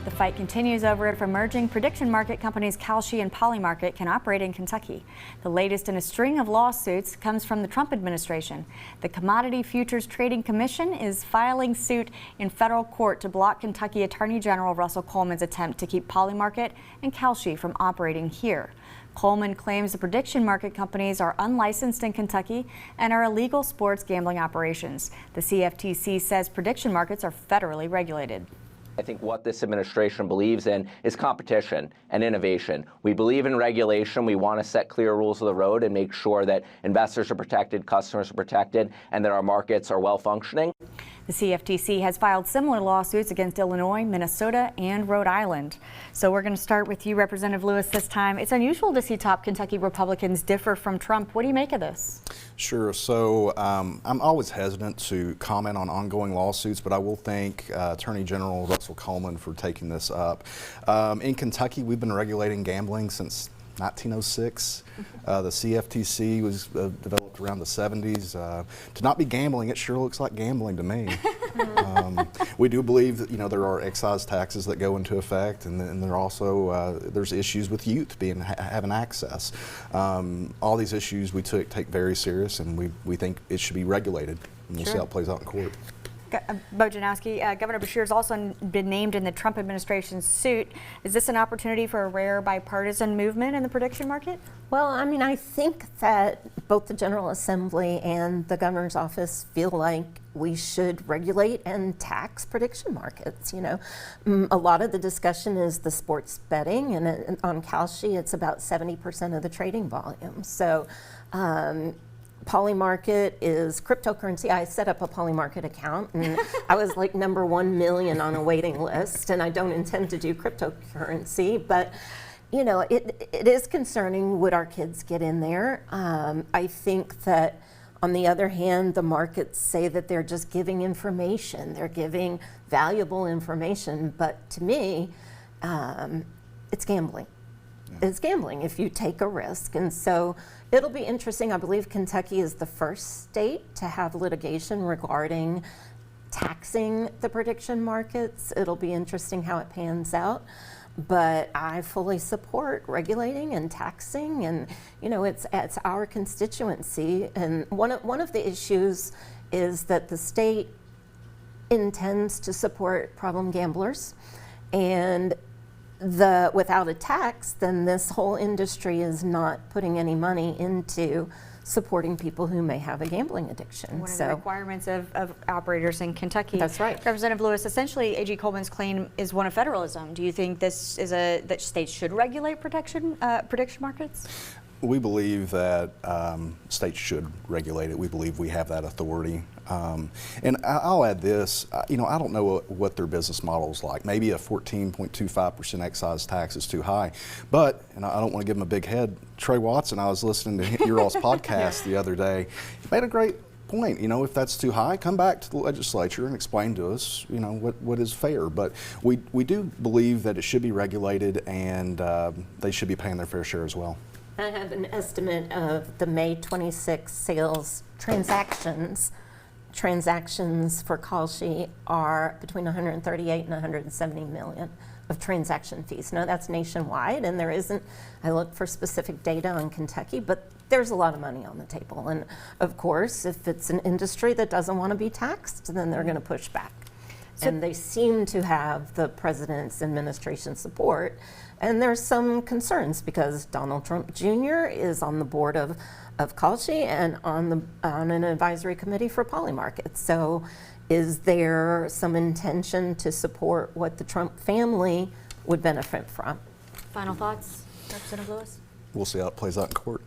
The fight continues over if emerging prediction market companies Kalshi and Polymarket can operate in Kentucky. The latest in a string of lawsuits comes from the Trump administration. The Commodity Futures Trading Commission is filing suit in federal court to block Kentucky Attorney General Russell Coleman's attempt to keep Polymarket and Kalshi from operating here. Coleman claims the prediction market companies are unlicensed in Kentucky and are illegal sports gambling operations. The CFTC says prediction markets are federally regulated. I think what this administration believes in is competition and innovation. We believe in regulation. We want to set clear rules of the road and make sure that investors are protected, customers are protected, and that our markets are well functioning. The CFTC has filed similar lawsuits against Illinois, Minnesota, and Rhode Island. So we're going to start with you, Representative Lewis, this time. It's unusual to see top Kentucky Republicans differ from Trump. What do you make of this? Sure. So I'm always hesitant to comment on ongoing lawsuits, but I will thank Attorney General Russell Coleman for taking this up. In Kentucky, we've been regulating gambling since 1906. The CFTC was developed around the 70s. To not be gambling, it sure looks like gambling to me. We do believe that there are excise taxes that go into effect, and there also there's issues with youth having access. All these issues we take very serious, and we think it should be regulated. And we'll see how it plays out in court. Bojanowski, Governor Beshear has also been named in the Trump administration's suit. Is this an opportunity for a rare bipartisan movement in the prediction market? Well, I mean, I think that both the General Assembly and the governor's office feel like we should regulate and tax prediction markets. A lot of the discussion is the sports betting, and on Kalshi, it's about 70% of the trading volume. So. Polymarket is cryptocurrency. I set up a Polymarket account, and I was like number 1 million on a waiting list, and I don't intend to do cryptocurrency, but it is concerning. Would our kids get in there? I think that on the other hand, the markets say that they're just giving information. They're giving valuable information, but to me, it's gambling. Is gambling if you take a risk. And so it'll be interesting. I believe Kentucky is the first state to have litigation regarding taxing the prediction markets. It'll be interesting how it pans out. But I fully support regulating and taxing, and it's our constituency. And one of the issues is that the state intends to support problem gamblers, and without a tax, then this whole industry is not putting any money into supporting people who may have a gambling addiction. One of the requirements of operators in Kentucky. That's right. Representative Lewis, essentially A.G. Coleman's claim is one of federalism. Do you think this is that states should regulate prediction markets? We believe that states should regulate it. We believe we have that authority. And I'll add this, I don't know what their business model is like. Maybe a 14.25% excise tax is too high, but, and I don't want to give him a big head, Trey Watson, I was listening to your all's podcast the other day, he made a great point. If that's too high, come back to the legislature and explain to us, what is fair. But we do believe that it should be regulated, and they should be paying their fair share as well. I have an estimate of the May 26 sales transactions for Kalshi are between 138 and 170 million of transaction fees. Now that's nationwide, and there isn't, I looked for specific data on Kentucky, but there's a lot of money on the table. And of course, if it's an industry that doesn't want to be taxed, then they're going to push back. And they seem to have the president's administration support. And there's some concerns because Donald Trump Jr. is on the board of Kalshi and on an advisory committee for Polymarket. So is there some intention to support what the Trump family would benefit from? Final thoughts, Representative Lewis? We'll see how it plays out in court.